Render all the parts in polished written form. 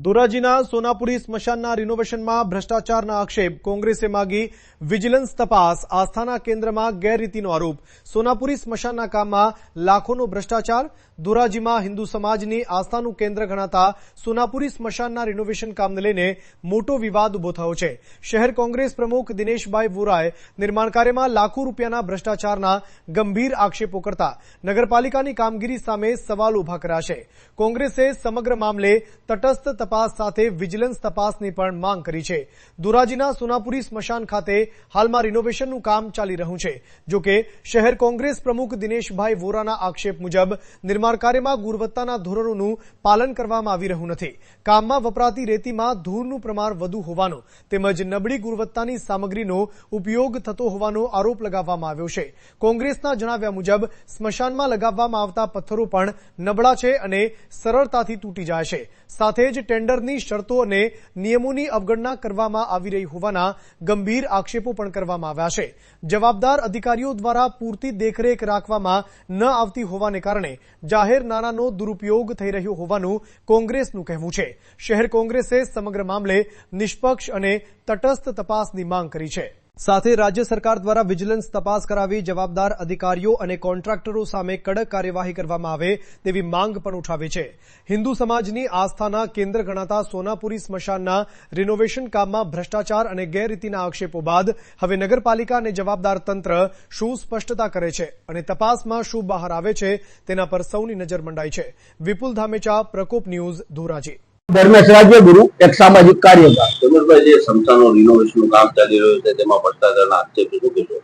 ધોરાજીના સોનાપુરી સ્મશાનના રિનોવેશનમાં ભ્રષ્ટાચારના આક્ષેપ, કોંગ્રેસે માગી વિજિલન્સ તપાસ, આસ્થાના કેન્દ્રમાં ગેરરીતિનો આરોપ. સોનાપુરી સ્મશાનના કામમાં લાખોનો ભ્રષ્ટાચાર. ધોરાજીમાં હિન્દુ સમાજની આસ્થાનું કેન્દ્ર ગણાતા સોનાપુરી સ્મશાનના રિનોવેશન કામને લઈને મોટો વિવાદ ઉભો થયો છે. શહેર કોંગ્રેસ પ્રમુખ દિનેશભાઈ વોરાએ નિર્માણ કાર્યમાં લાખો રૂપિયાના ભ્રષ્ટાચારના ગંભીર આક્ષેપો કરતા નગરપાલિકાની કામગીરી સામે સવાલ ઉભા કર્યા છે. કોંગ્રેસે સમગ્ર મામલે તટસ્થ તપાસ સાથે વિજિલન્સ તપાસની પણ માંગ કરી છે. ધોરાજીના સોનાપુરી સ્મશાન ખાતે હાલમાં રિનોવેશનનું કામ ચાલી રહ્યું છે. જોકે શહેર કોંગ્રેસ પ્રમુખ દિનેશભાઈ વોરાના આક્ષેપ મુજબ નિર્માણ કાર્યમાં ગુણવત્તાના ધોરણોનું પાલન કરવામાં આવી રહ્યું નથી. કામમાં વપરાતી રેતીમાં ધૂળનું પ્રમાણ વધુ હોવાનો તેમજ નબળી ગુણવત્તાની સામગ્રીનો ઉપયોગ થતો હોવાનો આરોપ લગાવવામાં આવ્યો છે. કોંગ્રેસના જણાવ્યા મુજબ સ્મશાનમાં લગાવવામાં આવતા પથ્થરો પણ નબળા છે અને સરળતાથી તૂટી જાય છે. સાથે જ ટેન્ડરની શરતો અને નિયમોની અવગણના કરવામાં આવી રહી હોવાના ગંભીર આક્ષેપો પણ કરવામાં આવ્યા છે. જવાબદાર અધિકારીઓ દ્વારા પૂરતી દેખરેખ રાખવામાં ન આવતી હોવાને કારણે જાહેર નાણાંનો દુરુપયોગ થઈ રહ્યો હોવાનું કોંગ્રેસનું કહેવું છે. શહેર કોંગ્રેસે સમગ્ર મામલે નિષ્પક્ષ અને તટસ્થ તપાસની માંગ કરી છે. સાથે રાજ્ય સરકાર દ્વારા વિજિલન્સ તપાસ કરાવી જવાબદાર અધિકારીઓ અને કોન્ટ્રાક્ટરો સામે કડક કાર્યવાહી કરવામાં આવે તેવી માંગ પણ ઉઠાવી છે. હિન્દુ સમાજની આસ્થાના કેન્દ્ર ગણાતા સોનાપુરી સ્મશાનના રિનોવેશન કામમાં ભ્રષ્ટાચાર અને ગેરરીતિના આક્ષેપો બાદ હવે નગરપાલિકા અને જવાબદાર તંત્ર શું સ્પષ્ટતા કરે છે અને તપાસમાં શું બહાર આવે છે તેના પર સૌની નજર મંડાઈ છે. વિપુલ ધામેચા, પ્રકોપ ન્યૂઝ, ધોરાજી. ધર્મેશ રાજ્યગુરુ, એક સામાજિક કાર્યકર. ધર્મેશભાઈ, જે સ્મશાનનું રિનોવેશનનું કામ ચાલી રહ્યું છે તેમાં ભ્રષ્ટાચારના આક્ષેપ શું કહેશો?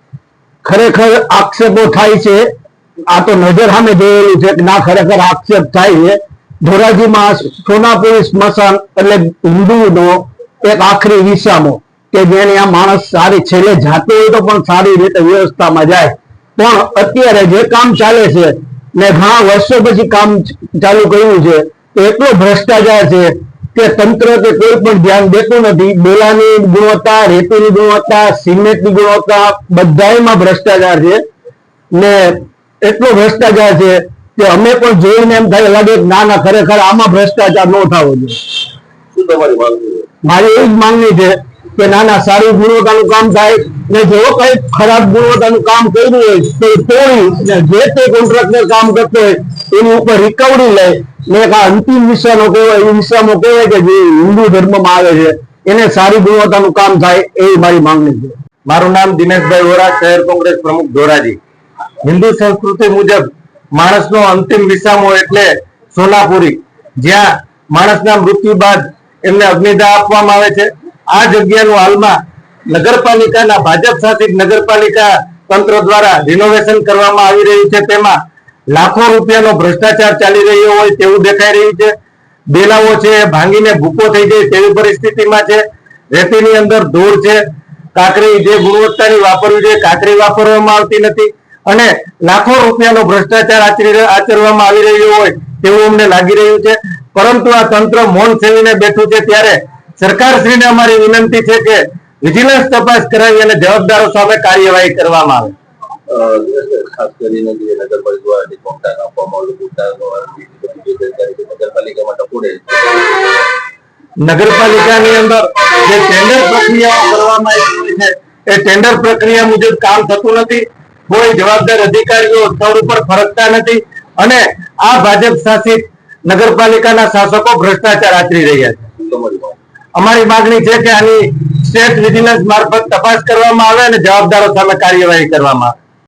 ખરેખર આક્ષેપો થાય છે. આ તો નજર સામે જોયેલું છે કે ના, ખરેખર આક્ષેપ થાય છે. ધોરાજીમાં સોનાપુરી સ્મશાન એટલે હિન્દુનો એક આખરી વિસામો કે જેને આ માણસ સારી છેલ્લે જાતો હોય તો પણ સારી રીતે વ્યવસ્થામાં જાય. પણ અત્યારે જે કામ ચાલે છે ને ઘણા વર્ષો પછી કામ ચાલુ કર્યું છે, એટલો ભ્રષ્ટાચાર છે કે તંત્ર કે કોઈ પણ ધ્યાન દેતું નથી. બેલાની ગુણવત્તા, રેતીની ગુણવત્તા, સિમેન્ટની ગુણવત્તા બધામાં ભ્રષ્ટાચાર છે ને એટલો ભ્રષ્ટાચાર છે કે અમે પણ જોઈને એમ થાય લાગે ના ના, ખરેખર આમાં ભ્રષ્ટાચાર ન થવો જોઈએ. શું તમારી માંગ છે? મારી એવી જ માંગણી છે કે નાના સારી ગુણવત્તાનું કામ થાય ને જો કઈ ખરાબ ગુણવત્તાનું કામ કર્યું હોય તો તોડી જે તે કોન્ટ્રાક્ટર કામ કરતો હોય એની ઉપર રિકવરી લે ને એક અંતિમ વિષયનો કહેવાય, એ વિષયનો કહેવાય કે જે હિન્દુ ધર્મમાં આવે છે એને સારી ગુણવત્તાનું કામ થાય એવી મારી માંગણી છે. મારું નામ દિનેશભાઈ વોરા, શહેર કોંગ્રેસ પ્રમુખ, ધોરાજી. હિન્દુ સંસ્કૃતિ મુજબ માણસનો અંતિમ વિસામો એટલે સોનાપુરી, જ્યાં માણસના મૃત્યુ બાદ એમને અગ્નિદાહ આપવામાં આવે છે. આ જગ્યાનું હાલમાં નગરપાલિકાના ભાજપ શાસિત નગરપાલિકા તંત્ર દ્વારા રિનોવેશન કરવામાં આવી રહ્યું છે. તેમાં લાખો રૂપિયાનો ભ્રષ્ટાચાર ચાલી રહ્યો હોય તેવું દેખાઈ રહ્યું છે. બેલાઓ છે ભાંગીને ભૂકો થઈ જાય તેવી પરિસ્થિતિમાં છે. રેતીની અંદર ધૂળ છે. કાંકરી જે ગુણવત્તાની વાપરવી જોઈએ કાંકરી વાપરવામાં આવતી નથી અને લાખો રૂપિયાનો ભ્રષ્ટાચાર આચરવામાં આવી રહ્યો હોય તેવું અમને લાગી રહ્યું છે. પરંતુ આ તંત્ર મૌન સેવીને બેઠું છે. ત્યારે સરકારશ્રીને અમારી વિનંતી છે કે વિજિલન્સ તપાસ કરાવી અને જવાબદારો સામે કાર્યવાહી કરવામાં આવે. ખાસ કરીને જે નગરપાલિકા કોન્ટ્રાક્ટ આપવામાં નગરપાલિકામાં ટકોડે નગરપાલિકાની અંદર જે ટેન્ડર પ્રક્રિયા કરવામાં આવી છે એ ટેન્ડર પ્રક્રિયા મુજબ કામ થતું નથી. કોઈ જવાબદાર અધિકારીઓ સ્થળ ઉપર ફરકતા નથી અને આ ભાજપ શાસિત નગરપાલિકાના શાસકો ભ્રષ્ટાચાર આચરી રહ્યા છે. અમારી માંગણી છે કે આની સ્ટેટ વિજિલન્સ મારફત તપાસ કરવામાં આવે અને જવાબદારો સામે કાર્યવાહી કરવામાં આવે.